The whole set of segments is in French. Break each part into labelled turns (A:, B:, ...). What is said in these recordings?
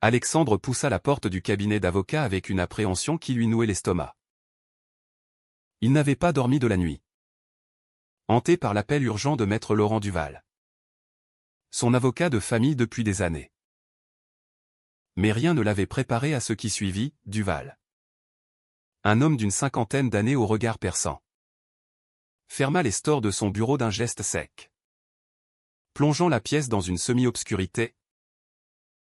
A: Alexandre poussa la porte du cabinet d'avocat avec une appréhension qui lui nouait l'estomac. Il n'avait pas dormi de la nuit. Hanté par l'appel urgent de maître Laurent Duval. Son avocat de famille depuis des années. Mais rien ne l'avait préparé à ce qui suivit, Duval. Un homme d'une cinquantaine d'années au regard perçant. Ferma les stores de son bureau d'un geste sec. Plongeant la pièce dans une semi-obscurité.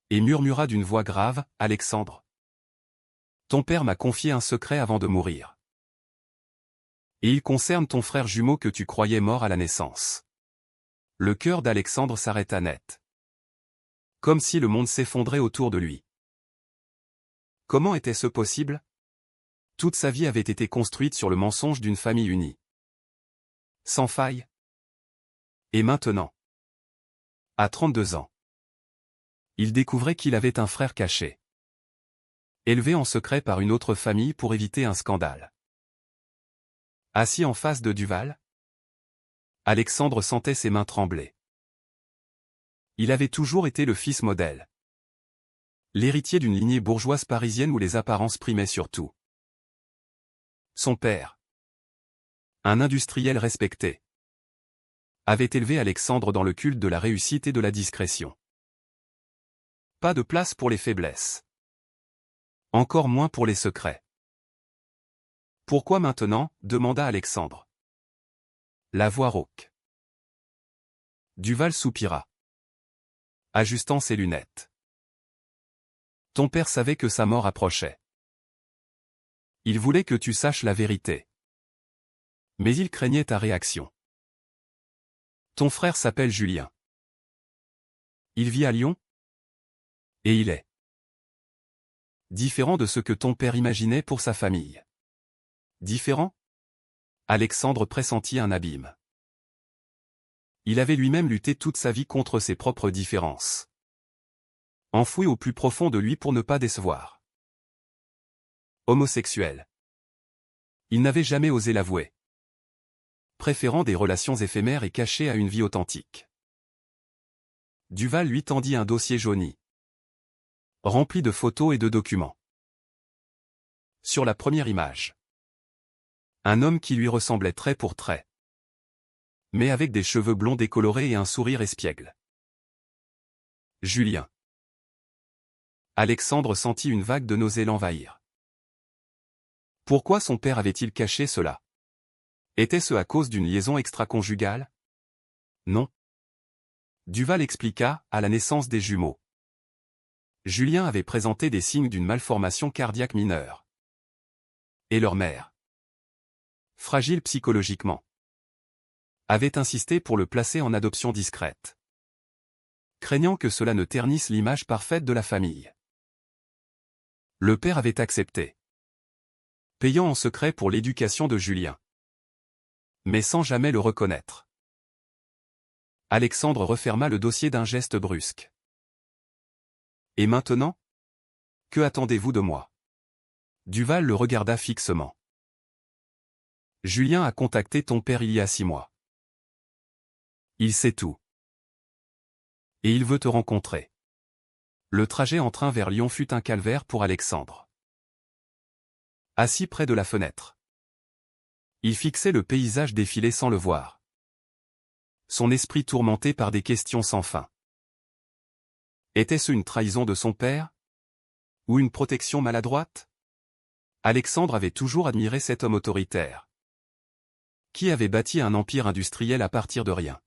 A: Et murmura d'une voix grave, « Alexandre. Ton père m'a confié un secret avant de mourir. Et il concerne ton frère jumeau que tu croyais mort à la naissance. » Le cœur d'Alexandre s'arrêta net. Comme si le monde s'effondrait autour de lui. Comment était-ce possible? Toute sa vie avait été construite sur le mensonge d'une famille unie. Sans faille. Et maintenant, à 32 ans, il découvrait qu'il avait un frère caché. Élevé en secret par une autre famille pour éviter un scandale. Assis en face de Duval, Alexandre sentait ses mains trembler. Il avait toujours été le fils modèle. L'héritier d'une lignée bourgeoise parisienne où les apparences primaient surtout. Son père, un industriel respecté, avait élevé Alexandre dans le culte de la réussite et de la discrétion. Pas de place pour les faiblesses. Encore moins pour les secrets. Pourquoi maintenant? Demanda Alexandre. La voix rauque. Duval soupira, ajustant ses lunettes. Ton père savait que sa mort approchait. Il voulait que tu saches la vérité. Mais il craignait ta réaction. Ton frère s'appelle Julien. Il vit à Lyon? Et il est différent de ce que ton père imaginait pour sa famille. Différent? Alexandre pressentit un abîme. Il avait lui-même lutté toute sa vie contre ses propres différences. Enfoui au plus profond de lui pour ne pas décevoir. Homosexuel. Il n'avait jamais osé l'avouer. Préférant des relations éphémères et cachées à une vie authentique. Duval lui tendit un dossier jauni. Rempli de photos et de documents. Sur la première image. Un homme qui lui ressemblait trait pour trait. Mais avec des cheveux blonds décolorés et un sourire espiègle. Julien. Alexandre sentit une vague de nausée l'envahir. Pourquoi son père avait-il caché cela? Était-ce à cause d'une liaison extra-conjugale? Non. Duval expliqua, à la naissance des jumeaux. Julien avait présenté des signes d'une malformation cardiaque mineure. Et leur mère, fragile psychologiquement, avait insisté pour le placer en adoption discrète. Craignant que cela ne ternisse l'image parfaite de la famille. Le père avait accepté. Payant en secret pour l'éducation de Julien. Mais sans jamais le reconnaître. Alexandre referma le dossier d'un geste brusque. Et maintenant? Que attendez-vous de moi? Duval le regarda fixement. Julien a contacté ton père il y a 6 mois. Il sait tout. Et il veut te rencontrer. Le trajet en train vers Lyon fut un calvaire pour Alexandre. Assis près de la fenêtre. Il fixait le paysage défiler sans le voir. Son esprit tourmenté par des questions sans fin. Était-ce une trahison de son père? Ou une protection maladroite? Alexandre avait toujours admiré cet homme autoritaire. Qui avait bâti un empire industriel à partir de rien.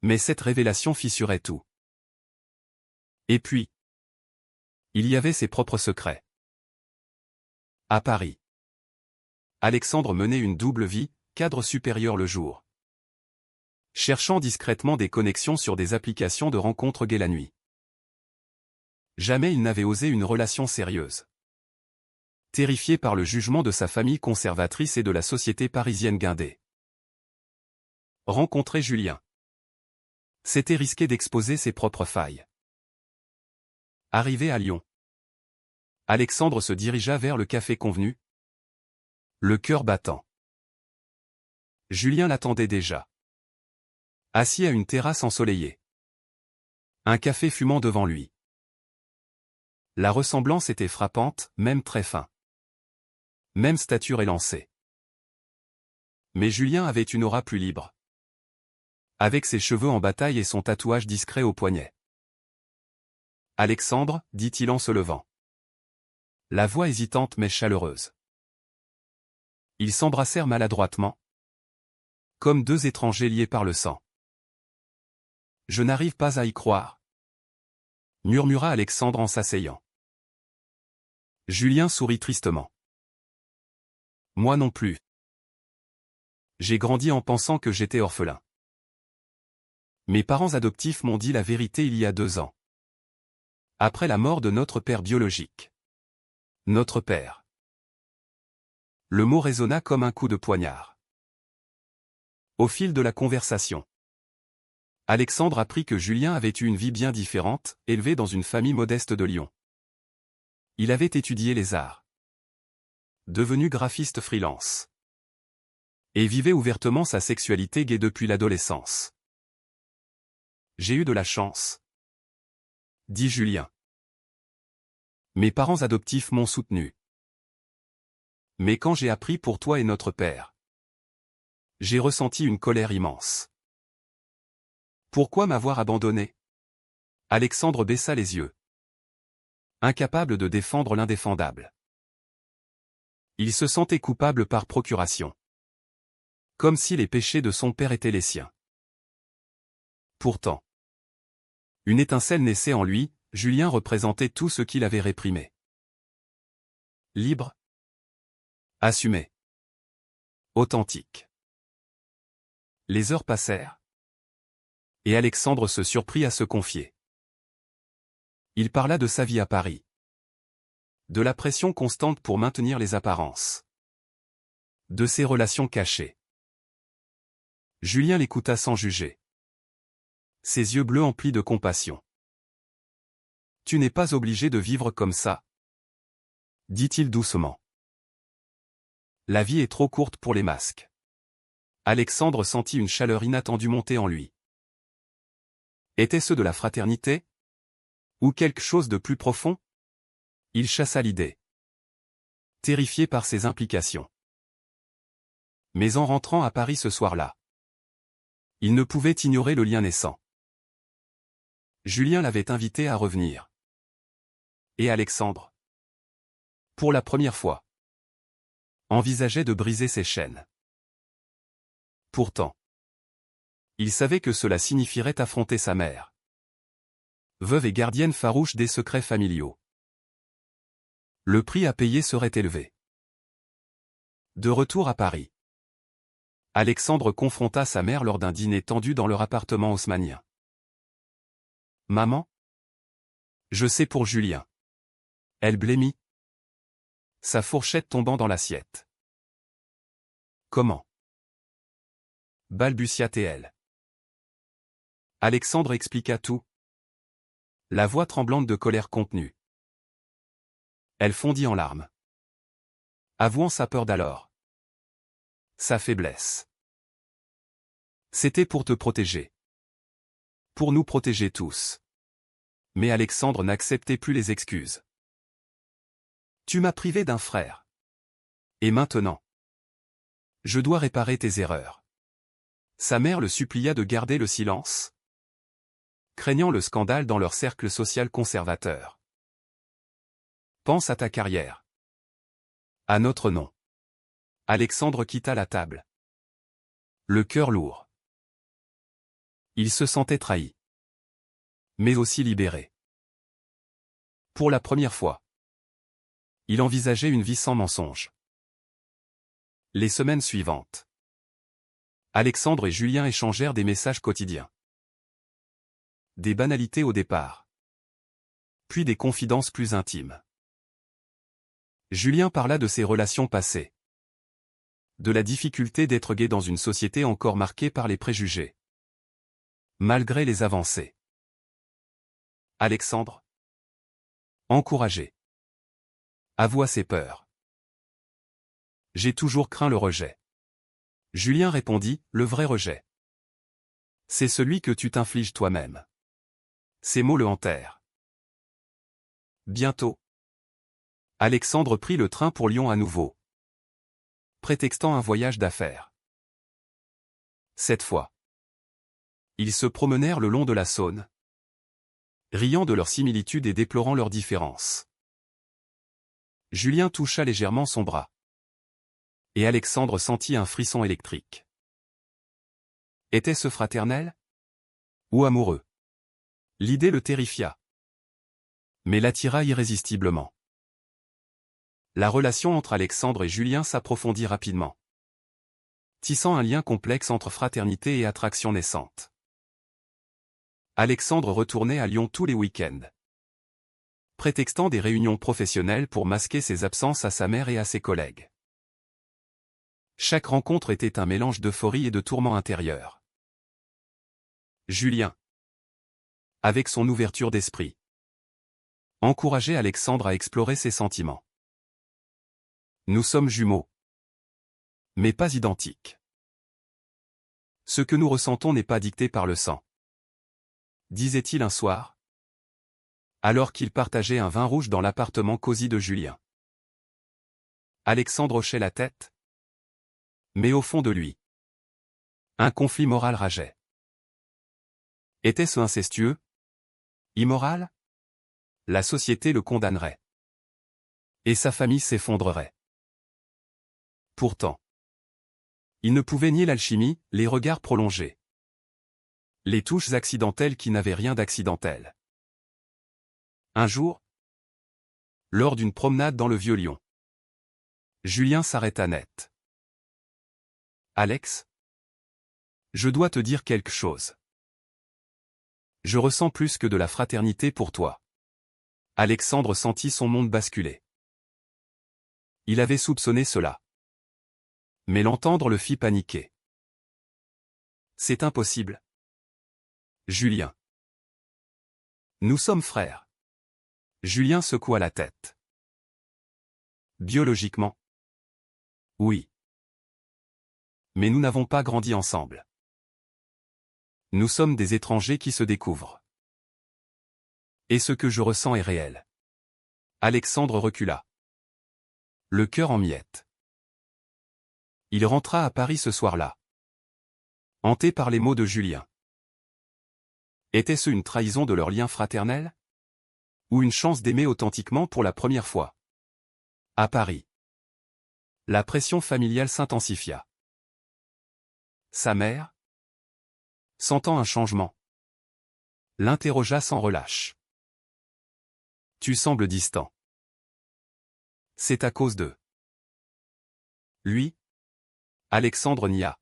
A: Mais cette révélation fissurait tout. Et puis, il y avait ses propres secrets. À Paris. Alexandre menait une double vie, cadre supérieur le jour. Cherchant discrètement des connexions sur des applications de rencontres gays la nuit. Jamais il n'avait osé une relation sérieuse. Terrifié par le jugement de sa famille conservatrice et de la société parisienne guindée. Rencontrer Julien. C'était risquer d'exposer ses propres failles. Arrivé à Lyon. Alexandre se dirigea vers le café convenu. Le cœur battant. Julien l'attendait déjà. Assis à une terrasse ensoleillée. Un café fumant devant lui. La ressemblance était frappante, même très fin. Même stature élancée. Mais Julien avait une aura plus libre. Avec ses cheveux en bataille et son tatouage discret au poignet. « Alexandre, dit-il en se levant. La voix hésitante mais chaleureuse. Ils s'embrassèrent maladroitement. Comme deux étrangers liés par le sang. « Je n'arrive pas à y croire. » murmura Alexandre en s'asseyant. Julien sourit tristement. « Moi non plus. J'ai grandi en pensant que j'étais orphelin. Mes parents adoptifs m'ont dit la vérité il y a 2 ans. Après la mort de notre père biologique. Notre père. » Le mot résonna comme un coup de poignard. Au fil de la conversation, Alexandre apprit que Julien avait eu une vie bien différente, élevé dans une famille modeste de Lyon. Il avait étudié les arts. Devenu graphiste freelance. Et vivait ouvertement sa sexualité gaie depuis l'adolescence. « J'ai eu de la chance. » dit Julien. Mes parents adoptifs m'ont soutenu. Mais quand j'ai appris pour toi et notre père, j'ai ressenti une colère immense. Pourquoi m'avoir abandonné? Alexandre baissa les yeux. Incapable de défendre l'indéfendable. Il se sentait coupable par procuration. Comme si les péchés de son père étaient les siens. Pourtant, une étincelle naissait en lui, Julien représentait tout ce qu'il avait réprimé. Libre. Assumé. Authentique. Les heures passèrent. Et Alexandre se surprit à se confier. Il parla de sa vie à Paris. De la pression constante pour maintenir les apparences. De ses relations cachées. Julien l'écouta sans juger. Ses yeux bleus emplis de compassion. « Tu n'es pas obligé de vivre comme ça, » dit-il doucement. La vie est trop courte pour les masques. Alexandre sentit une chaleur inattendue monter en lui. Était-ce de la fraternité? Ou quelque chose de plus profond? Il chassa l'idée. Terrifié par ses implications. Mais en rentrant à Paris ce soir-là, il ne pouvait ignorer le lien naissant. Julien l'avait invité à revenir. Et Alexandre, pour la première fois, envisageait de briser ses chaînes. Pourtant, il savait que cela signifierait affronter sa mère. Veuve et gardienne farouche des secrets familiaux. Le prix à payer serait élevé. De retour à Paris, Alexandre confronta sa mère lors d'un dîner tendu dans leur appartement haussmannien. « Maman ? Je sais pour Julien. » Elle blêmit. Sa fourchette tombant dans l'assiette. « Comment ? » balbutia-t-elle. Alexandre expliqua tout. La voix tremblante de colère contenue. Elle fondit en larmes. Avouant sa peur d'alors. Sa faiblesse. C'était pour te protéger. Pour nous protéger tous. Mais Alexandre n'acceptait plus les excuses. Tu m'as privé d'un frère. Et maintenant, je dois réparer tes erreurs. Sa mère le supplia de garder le silence, craignant le scandale dans leur cercle social conservateur. Pense à ta carrière. À notre nom. Alexandre quitta la table. Le cœur lourd. Il se sentait trahi. Mais aussi libéré. Pour la première fois, il envisageait une vie sans mensonge. Les semaines suivantes, Alexandre et Julien échangèrent des messages quotidiens. Des banalités au départ. Puis des confidences plus intimes. Julien parla de ses relations passées. De la difficulté d'être gay dans une société encore marquée par les préjugés. Malgré les avancées. Alexandre, encouragé, avoua ses peurs. J'ai toujours craint le rejet. Julien répondit, le vrai rejet. C'est celui que tu t'infliges toi-même. Ces mots le hantèrent. Bientôt. Alexandre prit le train pour Lyon à nouveau, prétextant un voyage d'affaires. Cette fois, ils se promenèrent le long de la Saône, riant de leurs similitudes et déplorant leurs différences. Julien toucha légèrement son bras. Et Alexandre sentit un frisson électrique. Était-ce fraternel? Ou amoureux? L'idée le terrifia. Mais l'attira irrésistiblement. La relation entre Alexandre et Julien s'approfondit rapidement, tissant un lien complexe entre fraternité et attraction naissante. Alexandre retournait à Lyon tous les week-ends, prétextant des réunions professionnelles pour masquer ses absences à sa mère et à ses collègues. Chaque rencontre était un mélange d'euphorie et de tourments intérieurs. Julien, avec son ouverture d'esprit, encourageait Alexandre à explorer ses sentiments. Nous sommes jumeaux, mais pas identiques. Ce que nous ressentons n'est pas dicté par le sang, disait-il un soir, alors qu'il partageait un vin rouge dans l'appartement cosy de Julien. Alexandre hochait la tête, mais au fond de lui, un conflit moral rageait. Était-ce incestueux? Immoral? La société le condamnerait. Et sa famille s'effondrerait. Pourtant, il ne pouvait nier l'alchimie, les regards prolongés, les touches accidentelles qui n'avaient rien d'accidentel. Un jour, lors d'une promenade dans le vieux Lyon, Julien s'arrêta net. Alex, je dois te dire quelque chose. Je ressens plus que de la fraternité pour toi. Alexandre sentit son monde basculer. Il avait soupçonné cela. Mais l'entendre le fit paniquer. C'est impossible. Julien. Nous sommes frères. Julien secoua la tête. Biologiquement? Oui. Mais nous n'avons pas grandi ensemble. Nous sommes des étrangers qui se découvrent. Et ce que je ressens est réel. Alexandre recula, le cœur en miettes. Il rentra à Paris ce soir-là, hanté par les mots de Julien. Était-ce une trahison de leur lien fraternel? Ou une chance d'aimer authentiquement pour la première fois? À Paris, la pression familiale s'intensifia. Sa mère, sentant un changement, l'interrogea sans relâche. Tu sembles distant. C'est à cause de lui? Alexandre nia.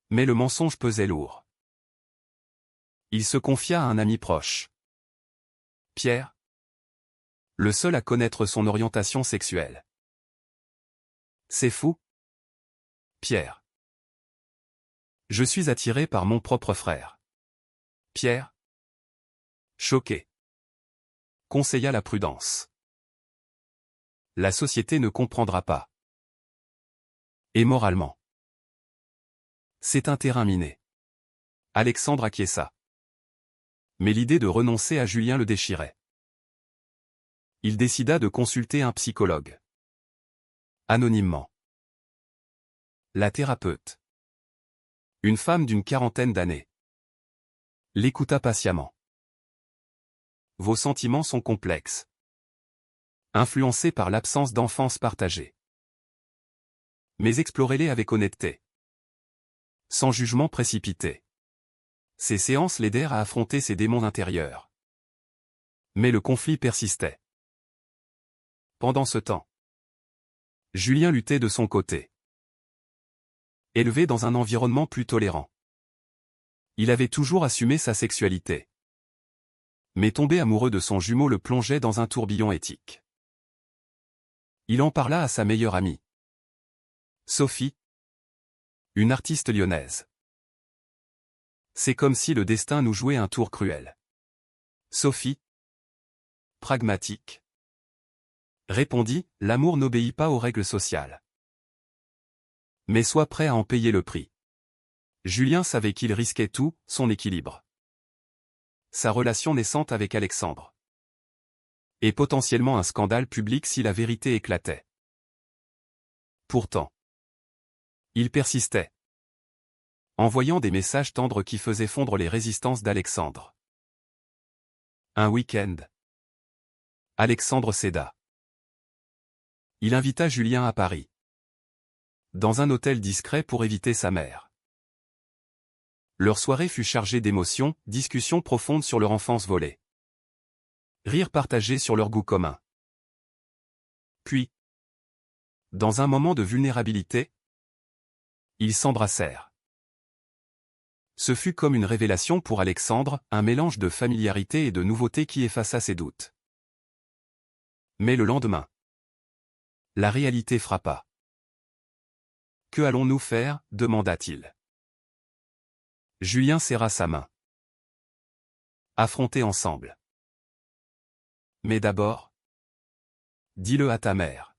A: Mais le mensonge pesait lourd. Il se confia à un ami proche. Pierre, le seul à connaître son orientation sexuelle. C'est fou? Pierre. Je suis attiré par mon propre frère. Pierre, choqué, conseilla la prudence. La société ne comprendra pas. Et moralement, c'est un terrain miné. Alexandre acquiesça. Mais l'idée de renoncer à Julien le déchirait. Il décida de consulter un psychologue. Anonymement. La thérapeute, une femme d'une quarantaine d'années, l'écouta patiemment. Vos sentiments sont complexes, influencés par l'absence d'enfance partagée. Mais explorez-les avec honnêteté, sans jugement précipité. Ces séances l'aidèrent à affronter ses démons intérieurs. Mais le conflit persistait. Pendant ce temps, Julien luttait de son côté. Élevé dans un environnement plus tolérant, il avait toujours assumé sa sexualité. Mais tomber amoureux de son jumeau le plongeait dans un tourbillon éthique. Il en parla à sa meilleure amie, Sophie, une artiste lyonnaise. C'est comme si le destin nous jouait un tour cruel. Sophie, pragmatique, répondit, l'amour n'obéit pas aux règles sociales. Mais sois prêt à en payer le prix. Julien savait qu'il risquait tout, son équilibre. Sa relation naissante avec Alexandre. Et potentiellement un scandale public si la vérité éclatait. Pourtant, il persistait, envoyant des messages tendres qui faisaient fondre les résistances d'Alexandre. Un week-end, Alexandre céda. Il invita Julien à Paris, dans un hôtel discret pour éviter sa mère. Leur soirée fut chargée d'émotions, discussions profondes sur leur enfance volée. Rires partagés sur leur goût commun. Puis, dans un moment de vulnérabilité, ils s'embrassèrent. Ce fut comme une révélation pour Alexandre, un mélange de familiarité et de nouveauté qui effaça ses doutes. Mais le lendemain, la réalité frappa. « Que allons-nous faire » demanda-t-il. Julien serra sa main. « Affronter ensemble. » « Mais d'abord, dis-le à ta mère. »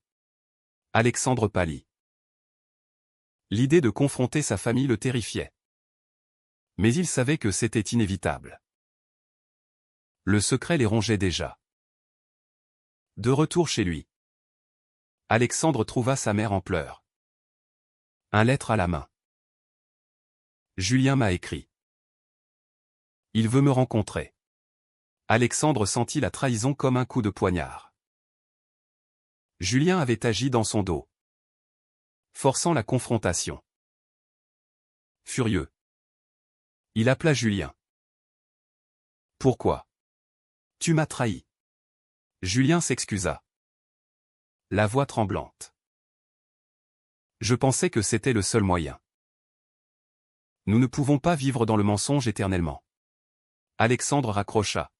A: Alexandre pâlit. L'idée de confronter sa famille le terrifiait. Mais il savait que c'était inévitable. Le secret les rongeait déjà. De retour chez lui, Alexandre trouva sa mère en pleurs. Un lettre à la main. « Julien m'a écrit. Il veut me rencontrer. » Alexandre sentit la trahison comme un coup de poignard. Julien avait agi dans son dos, forçant la confrontation. Furieux, il appela Julien. « Pourquoi ? Tu m'as trahi. » Julien s'excusa, la voix tremblante. « Je pensais que c'était le seul moyen. Nous ne pouvons pas vivre dans le mensonge éternellement. » Alexandre raccrocha,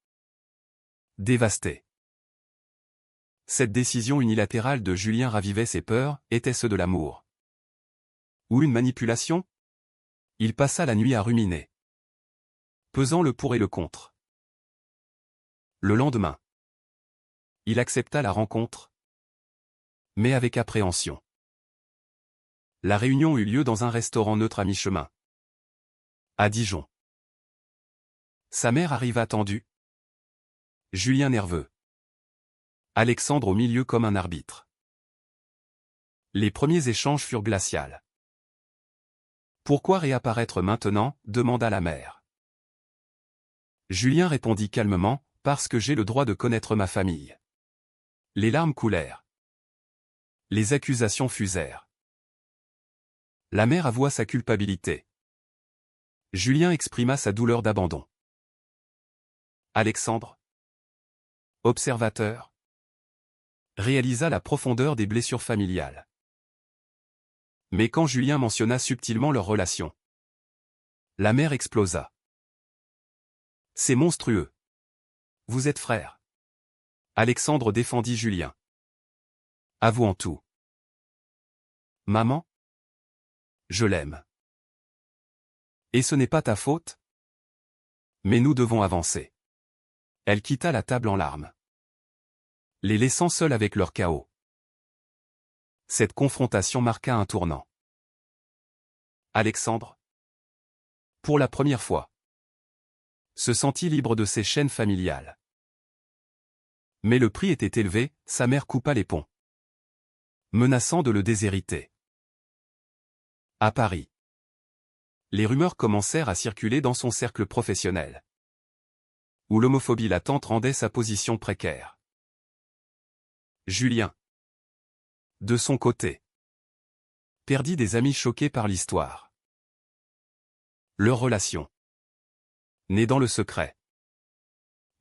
A: dévasté. Cette décision unilatérale de Julien ravivait ses peurs, était-ce de l'amour? Ou une manipulation? Il passa la nuit à ruminer, pesant le pour et le contre. Le lendemain, il accepta la rencontre, mais avec appréhension. La réunion eut lieu dans un restaurant neutre à mi-chemin, à Dijon. Sa mère arriva tendue, Julien nerveux, Alexandre au milieu comme un arbitre. Les premiers échanges furent glacials. « Pourquoi réapparaître maintenant » demanda la mère. Julien répondit calmement, « Parce que j'ai le droit de connaître ma famille. » Les larmes coulèrent. Les accusations fusèrent. La mère avoua sa culpabilité. Julien exprima sa douleur d'abandon. Alexandre, observateur, réalisa la profondeur des blessures familiales. Mais quand Julien mentionna subtilement leur relation, la mère explosa. « C'est monstrueux. Vous êtes frères. » Alexandre défendit Julien, avouant tout. « Maman ? Je l'aime. Et ce n'est pas ta faute ? Mais nous devons avancer. » Elle quitta la table en larmes, les laissant seuls avec leur chaos. Cette confrontation marqua un tournant. Alexandre, pour la première fois, se sentit libre de ses chaînes familiales. Mais le prix était élevé, sa mère coupa les ponts, menaçant de le déshériter. À Paris, les rumeurs commencèrent à circuler dans son cercle professionnel, où l'homophobie latente rendait sa position précaire. Julien, de son côté, perdit des amis choqués par l'histoire. Leur relation, née dans le secret,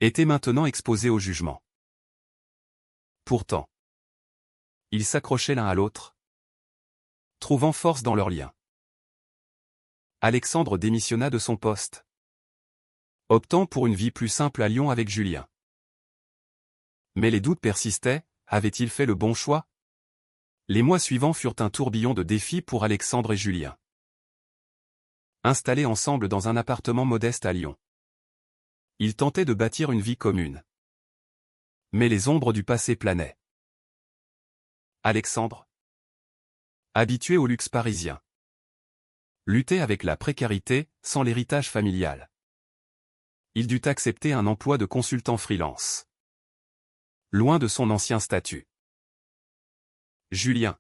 A: était maintenant exposée au jugement. Pourtant, ils s'accrochaient l'un à l'autre, trouvant force dans leur lien. Alexandre démissionna de son poste, optant pour une vie plus simple à Lyon avec Julien. Mais les doutes persistaient, avait-il fait le bon choix? Les mois suivants furent un tourbillon de défis pour Alexandre et Julien. Installés ensemble dans un appartement modeste à Lyon, ils tentaient de bâtir une vie commune. Mais les ombres du passé planaient. Alexandre, habitué au luxe parisien, luttait avec la précarité, sans l'héritage familial. Il dut accepter un emploi de consultant freelance, loin de son ancien statut. Julien,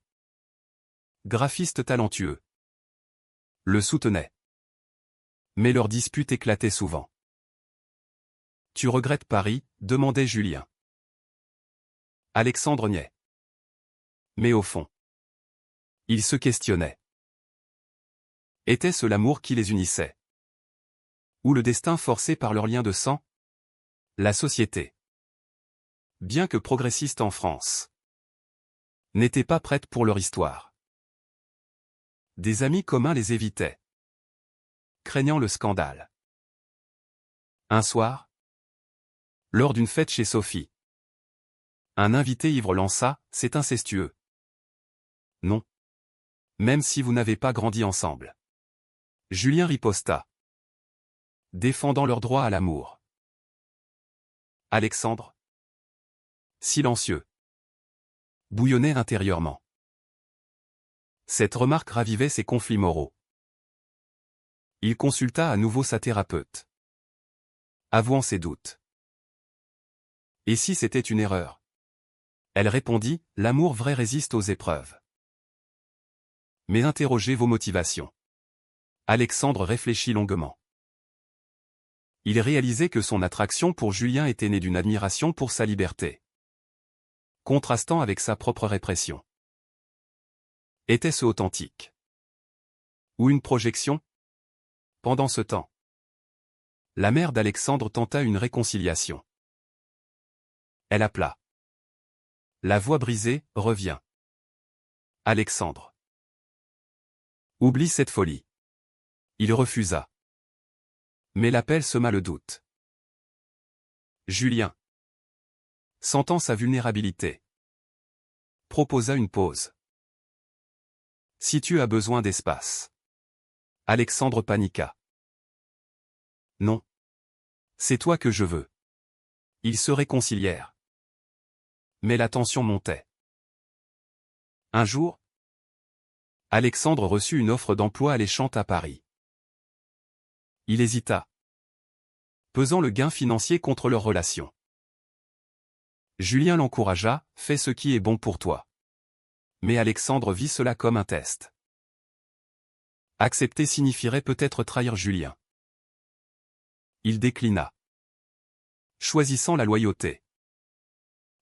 A: graphiste talentueux, le soutenait. Mais leurs disputes éclataient souvent. « Tu regrettes Paris ?» demandait Julien. Alexandre niait. Mais au fond, il se questionnait. Était-ce l'amour qui les unissait? Ou le destin forcé par leur lien de sang? La société, bien que progressiste en France, n'était pas prête pour leur histoire. Des amis communs les évitaient, craignant le scandale. Un soir, lors d'une fête chez Sophie, un invité ivre lança « C'est incestueux ». Non. Même si vous n'avez pas grandi ensemble. Julien riposta, défendant leur droit à l'amour. Alexandre, silencieux, bouillonnait intérieurement. Cette remarque ravivait ses conflits moraux. Il consulta à nouveau sa thérapeute, avouant ses doutes. Et si c'était une erreur? Elle répondit, l'amour vrai résiste aux épreuves. Mais interrogez vos motivations. Alexandre réfléchit longuement. Il réalisait que son attraction pour Julien était née d'une admiration pour sa liberté, contrastant avec sa propre répression. Était-ce authentique? Ou une projection? Pendant ce temps, la mère d'Alexandre tenta une réconciliation. Elle appela. La voix brisée, reviens. Alexandre. Oublie cette folie. Il refusa. Mais l'appel sema le doute. Julien, sentant sa vulnérabilité, proposa une pause. Si tu as besoin d'espace. Alexandre paniqua. Non. C'est toi que je veux. Ils se réconcilièrent. Mais la tension montait. Un jour, Alexandre reçut une offre d'emploi alléchante à Paris. Il hésita, pesant le gain financier contre leur relation. Julien l'encouragea, fais ce qui est bon pour toi. Mais Alexandre vit cela comme un test. Accepter signifierait peut-être trahir Julien. Il déclina, choisissant la loyauté,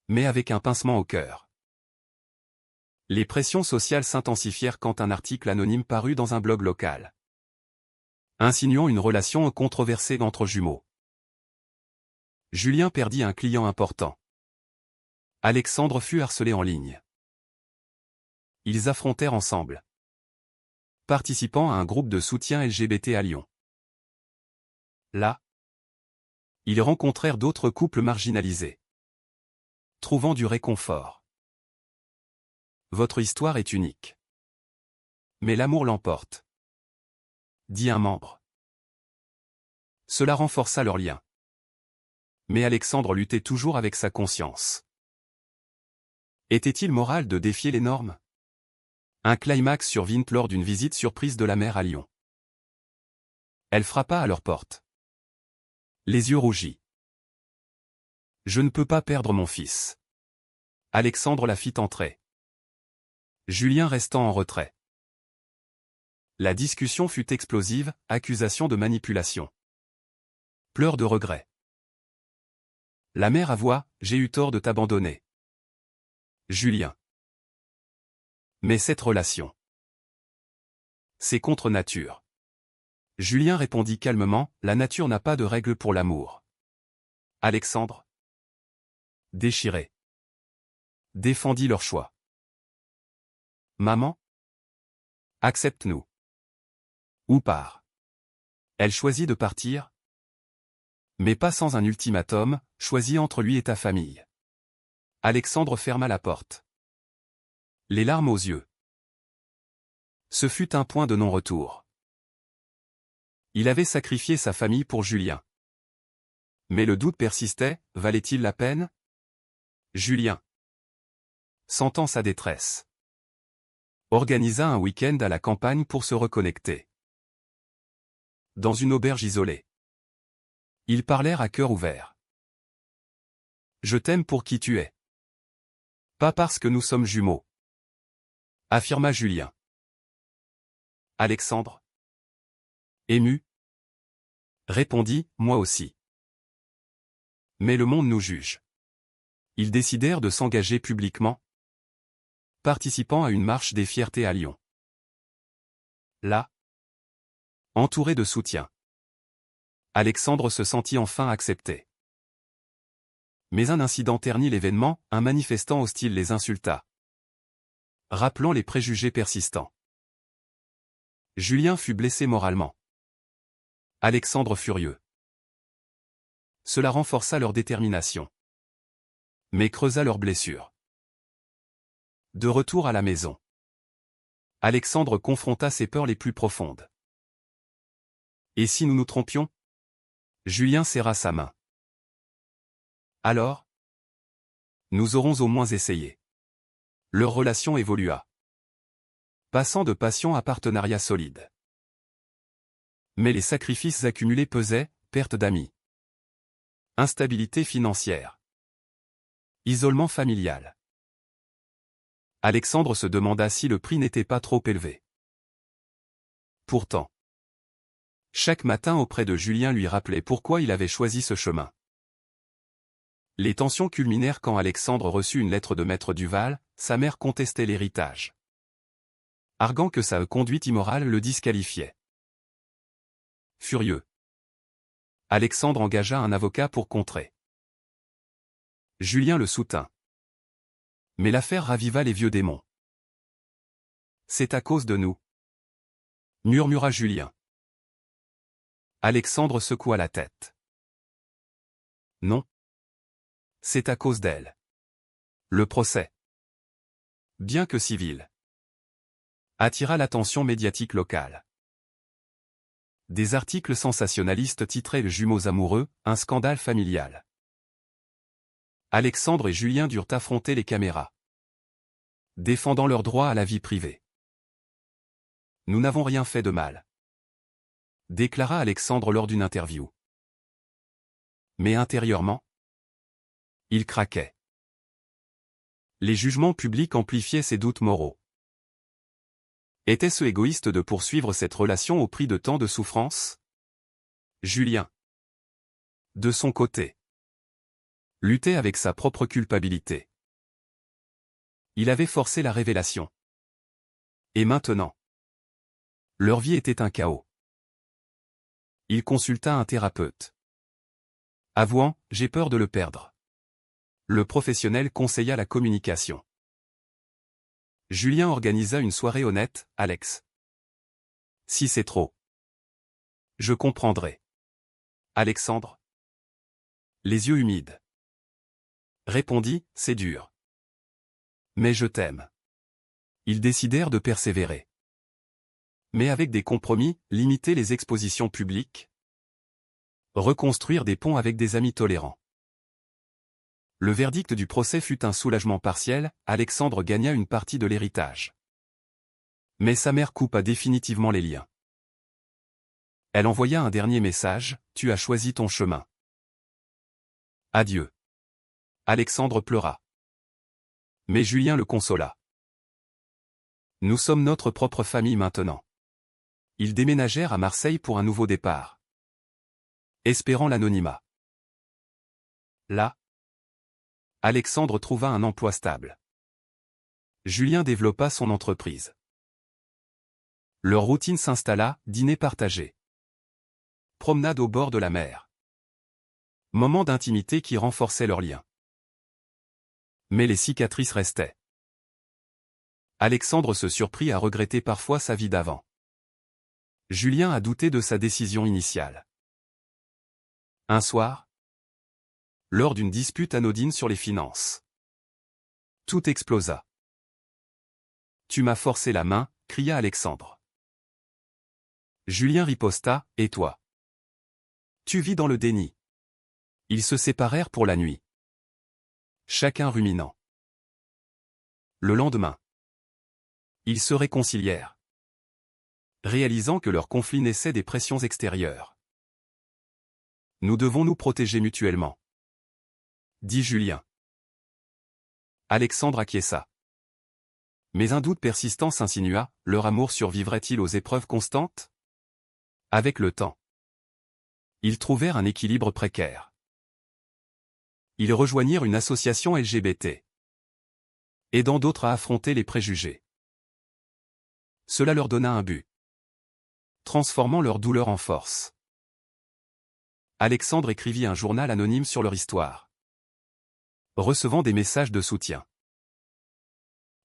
A: mais avec un pincement au cœur. Les pressions sociales s'intensifièrent quand un article anonyme parut dans un blog local, insinuant une relation controversée entre jumeaux. Julien perdit un client important. Alexandre fut harcelé en ligne. Ils affrontèrent ensemble, participant à un groupe de soutien LGBT à Lyon. Là, ils rencontrèrent d'autres couples marginalisés, trouvant du réconfort. Votre histoire est unique. Mais l'amour l'emporte, dit un membre. Cela renforça leur lien. Mais Alexandre luttait toujours avec sa conscience. Était-il moral de défier les normes? Un climax survint lors d'une visite surprise de la mère à Lyon. Elle frappa à leur porte, les yeux rougis. Je ne peux pas perdre mon fils. Alexandre la fit entrer, Julien restant en retrait. La discussion fut explosive, accusation de manipulation. Pleurs de regret. La mère avoua, j'ai eu tort de t'abandonner. Julien. Mais cette relation, c'est contre nature. Julien répondit calmement, la nature n'a pas de règle pour l'amour. Alexandre, déchiré, défendit leur choix. Maman, accepte-nous. Ou pars. Elle choisit de partir, mais pas sans un ultimatum, choisis entre lui et ta famille. Alexandre ferma la porte, les larmes aux yeux. Ce fut un point de non-retour. Il avait sacrifié sa famille pour Julien. Mais le doute persistait, valait-il la peine? Julien, sentant sa détresse, organisa un week-end à la campagne pour se reconnecter. Dans une auberge isolée, ils parlèrent à cœur ouvert. Je t'aime pour qui tu es. Pas parce que nous sommes jumeaux, affirma Julien. Alexandre, ému, répondit, moi aussi. Mais le monde nous juge. Ils décidèrent de s'engager publiquement, participant à une marche des fiertés à Lyon. Là, entouré de soutien, Alexandre se sentit enfin accepté. Mais un incident ternit l'événement, un manifestant hostile les insulta, rappelant les préjugés persistants. Julien fut blessé moralement. Alexandre furieux. Cela renforça leur détermination, mais creusa leurs blessures. De retour à la maison, Alexandre confronta ses peurs les plus profondes. Et si nous nous trompions? Julien serra sa main. Alors? Nous aurons au moins essayé. Leur relation évolua, passant de passion à partenariat solide. Mais les sacrifices accumulés pesaient, perte d'amis, instabilité financière, isolement familial. Alexandre se demanda si le prix n'était pas trop élevé. Pourtant, chaque matin auprès de Julien lui rappelait pourquoi il avait choisi ce chemin. Les tensions culminèrent quand Alexandre reçut une lettre de Maître Duval, sa mère contestait l'héritage, arguant que sa conduite immorale le disqualifiait. Furieux, Alexandre engagea un avocat pour contrer. Julien le soutint. Mais l'affaire raviva les vieux démons. C'est à cause de nous, murmura Julien. Alexandre secoua la tête. Non. C'est à cause d'elle. Le procès, bien que civil, attira l'attention médiatique locale. Des articles sensationnalistes titraient « Jumeaux amoureux, un scandale familial ». Alexandre et Julien durent affronter les caméras, défendant leur droit à la vie privée. Nous n'avons rien fait de mal, déclara Alexandre lors d'une interview. Mais intérieurement, il craquait. Les jugements publics amplifiaient ses doutes moraux. Était-ce égoïste de poursuivre cette relation au prix de tant de souffrances? Julien, de son côté, luttait avec sa propre culpabilité. Il avait forcé la révélation. Et maintenant, leur vie était un chaos. Il consulta un thérapeute, avouant « j'ai peur de le perdre ». Le professionnel conseilla la communication. Julien organisa une soirée honnête, Alex. Si c'est trop, je comprendrai. Alexandre, les yeux humides, répondit, c'est dur. Mais je t'aime. Ils décidèrent de persévérer. Mais avec des compromis, limiter les expositions publiques, reconstruire des ponts avec des amis tolérants. Le verdict du procès fut un soulagement partiel, Alexandre gagna une partie de l'héritage. Mais sa mère coupa définitivement les liens. Elle envoya un dernier message, tu as choisi ton chemin. Adieu. Alexandre pleura. Mais Julien le consola. Nous sommes notre propre famille maintenant. Ils déménagèrent à Marseille pour un nouveau départ, espérant l'anonymat. Là, Alexandre trouva un emploi stable. Julien développa son entreprise. Leur routine s'installa, dîner partagé, promenade au bord de la mer. Moments d'intimité qui renforçaient leurs liens. Mais les cicatrices restaient. Alexandre se surprit à regretter parfois sa vie d'avant. Julien a douté de sa décision initiale. Un soir, lors d'une dispute anodine sur les finances, tout explosa. Tu m'as forcé la main, cria Alexandre. Julien riposta, et toi? Tu vis dans le déni. Ils se séparèrent pour la nuit, chacun ruminant. Le lendemain, ils se réconcilièrent, réalisant que leur conflit naissait des pressions extérieures. Nous devons nous protéger mutuellement, dit Julien. Alexandre acquiesça. Mais un doute persistant s'insinua, leur amour survivrait-il aux épreuves constantes? Avec le temps, ils trouvèrent un équilibre précaire. Ils rejoignirent une association LGBT, aidant d'autres à affronter les préjugés. Cela leur donna un but, transformant leur douleur en force. Alexandre écrivit un journal anonyme sur leur histoire, recevant des messages de soutien.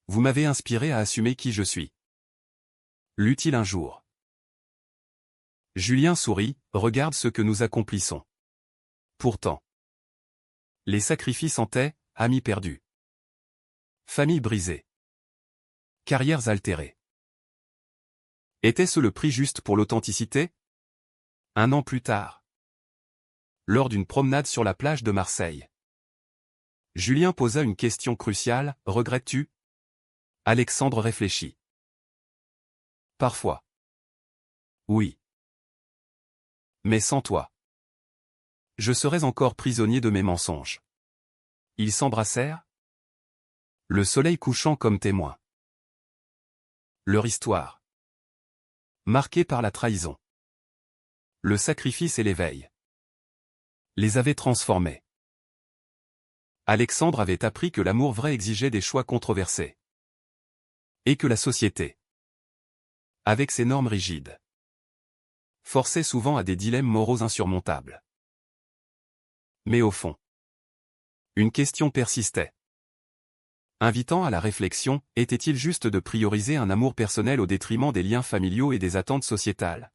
A: Vous m'avez inspiré à assumer qui je suis. Lut-il un jour. Julien sourit, regarde ce que nous accomplissons. Pourtant, les sacrifices hantaient, amis perdus, familles brisées, carrières altérées. Était-ce le prix juste pour l'authenticité? Un an plus tard, lors d'une promenade sur la plage de Marseille, Julien posa une question cruciale, regrettes-tu? Alexandre réfléchit. Parfois. Oui. Mais sans toi, je serais encore prisonnier de mes mensonges. Ils s'embrassèrent, le soleil couchant comme témoin. Leur histoire, marquée par la trahison, le sacrifice et l'éveil, les avait transformés. Alexandre avait appris que l'amour vrai exigeait des choix controversés. Et que la société, avec ses normes rigides, forçait souvent à des dilemmes moraux insurmontables. Mais au fond, une question persistait. Invitant à la réflexion, était-il juste de prioriser un amour personnel au détriment des liens familiaux et des attentes sociétales?